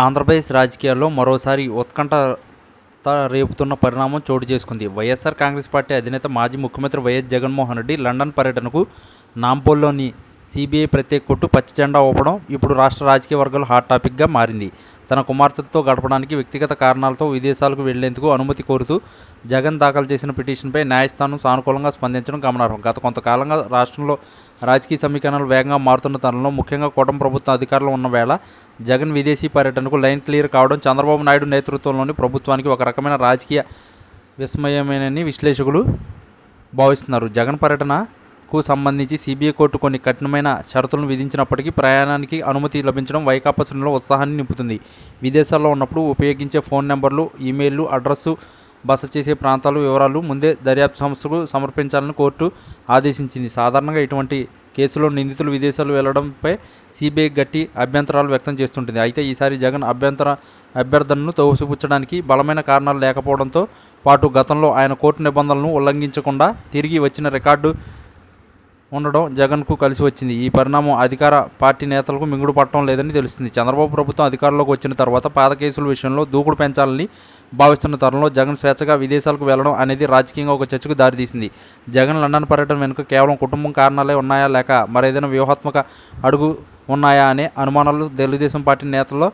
ఆంధ్రప్రదేశ్ రాజకీయాల్లో మరోసారి ఉత్కంఠ రేపుతున్న పరిణామం చోటు చేసుకుంది. వైఎస్ఆర్ కాంగ్రెస్ పార్టీ అధినేత మాజీ ముఖ్యమంత్రి వైఎస్ జగన్మోహన్ రెడ్డి లండన్ పర్యటనకు నాంపల్లిలోని సిబిఐ ప్రత్యేక కోర్టు పచ్చజెండా ఊపడం ఇప్పుడు రాష్ట్ర రాజకీయ వర్గాలు హాట్ టాపిక్గా మారింది. తన కుమార్తెతో గడపడానికి వ్యక్తిగత కారణాలతో విదేశాలకు వెళ్లేందుకు అనుమతి కోరుతూ జగన్ దాఖలు చేసిన పిటిషన్పై న్యాయస్థానం సానుకూలంగా స్పందించడం గమనార్హం. గత కొంతకాలంగా రాష్ట్రంలో రాజకీయ సమీకరణలు వేగంగా మారుతున్న తరుణంలో, ముఖ్యంగా కూటమి ప్రభుత్వం అధికారంలో ఉన్న వేళ జగన్ విదేశీ పర్యటనకు లైన్ క్లియర్ కావడం చంద్రబాబు నాయుడు నేతృత్వంలోని ప్రభుత్వానికి ఒక రకమైన రాజకీయ విస్మయమేనని విశ్లేషకులు భావిస్తున్నారు. జగన్ పర్యటనకు సంబంధించి సిబిఐ కోర్టు కొన్ని కఠినమైన షరతులను విధించినప్పటికీ ప్రయాణానికి అనుమతి లభించడం వైకాపా శ్రేణుల్లో ఉత్సాహాన్ని నింపుతుంది. విదేశాల్లో ఉన్నప్పుడు ఉపయోగించే ఫోన్ నెంబర్లు, ఈమెయిల్లు, అడ్రస్సు, బస చేసే ప్రాంతాల వివరాలు ముందే దర్యాప్తు సంస్థకు సమర్పించాలని కోర్టు ఆదేశించింది. సాధారణంగా ఇటువంటి కేసులో నిందితులు విదేశాలు వెళ్లడంపై సిబిఐ గట్టి అభ్యంతరాలు వ్యక్తం చేస్తుంటుంది. అయితే ఈసారి జగన్ అభ్యర్థనను తోసిపుచ్చడానికి బలమైన కారణాలు లేకపోవడంతో పాటు గతంలో ఆయన కోర్టు నిబంధనలను ఉల్లంఘించకుండా తిరిగి వచ్చిన రికార్డు ఉండడం జగన్కు కలిసి వచ్చింది. ఈ పరిణామం అధికార పార్టీ నేతలకు మింగుడు పట్టడం లేదని తెలుస్తుంది. చంద్రబాబు ప్రభుత్వం అధికారంలోకి వచ్చిన తర్వాత పాత కేసుల విషయంలో దూకుడు పెంచాలని భావిస్తున్న తరుణంలో జగన్ స్వేచ్ఛగా విదేశాలకు వెళ్లడం అనేది రాజకీయంగా ఒక చర్చకు దారితీసింది. జగన్ లండన్ పర్యటన వెనుక కేవలం కుటుంబం కారణాలే ఉన్నాయా, లేక మరేదైనా వ్యూహాత్మక అడుగు ఉన్నాయా అనే అనుమానాలు తెలుగుదేశం పార్టీ నేతల్లో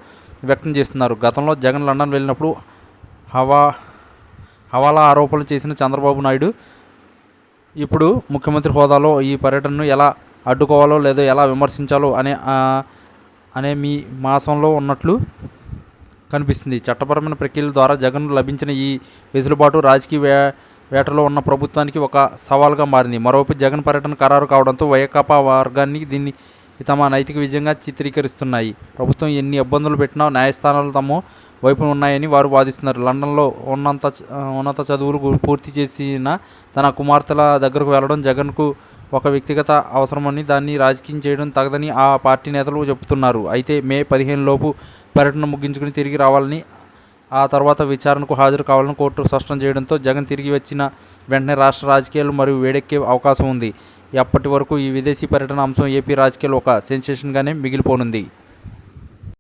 వ్యక్తం చేస్తున్నారు. గతంలో జగన్ లండన్ వెళ్ళినప్పుడు హవాలా ఆరోపణలు చేసిన చంద్రబాబు నాయుడు ఇప్పుడు ముఖ్యమంత్రి హోదాలో ఈ పర్యటనను ఎలా అడ్డుకోవాలో లేదా ఎలా విమర్శించాలో అనే మీ మాసంలో ఉన్నట్లు కనిపిస్తుంది. చట్టపరమైన ప్రక్రియల ద్వారా జగన్ లభించిన ఈ వెసులుబాటు రాజకీయ వేటలో ఉన్న ప్రభుత్వానికి ఒక సవాల్గా మారింది. మరోవైపు జగన్ పర్యటన ఖరారు కావడంతో వైకాపా వర్గాన్ని దీన్ని తమ నైతిక విజయంగా చిత్రీకరిస్తున్నాయి. ప్రభుత్వం ఎన్ని ఇబ్బందులు పెట్టినా న్యాయస్థానాలు తమ వైపున ఉన్నాయని వారు వాదిస్తున్నారు. లండన్లో ఉన్నత చదువులు పూర్తి చేసిన తన కుమార్తెల దగ్గరకు వెళ్లడం జగన్కు ఒక వ్యక్తిగత అవసరమని, దాన్ని రాజకీయం చేయడం తగదని ఆ పార్టీ నేతలు చెబుతున్నారు. అయితే మే 15 లోపు పర్యటన ముగించుకుని తిరిగి రావాలని, ఆ తర్వాత విచారణకు హాజరు కావాలని కోర్టు స్పష్టం చేయడంతో జగన్ తిరిగి వచ్చిన వెంటనే రాష్ట్ర రాజకీయాలు మరియు వేడెక్కే అవకాశం ఉంది. అప్పటి వరకు ఈ విదేశీ పర్యటన అంశం ఏపీ రాజకీయాలు ఒక సెన్సేషన్గానే మిగిలిపోనుంది.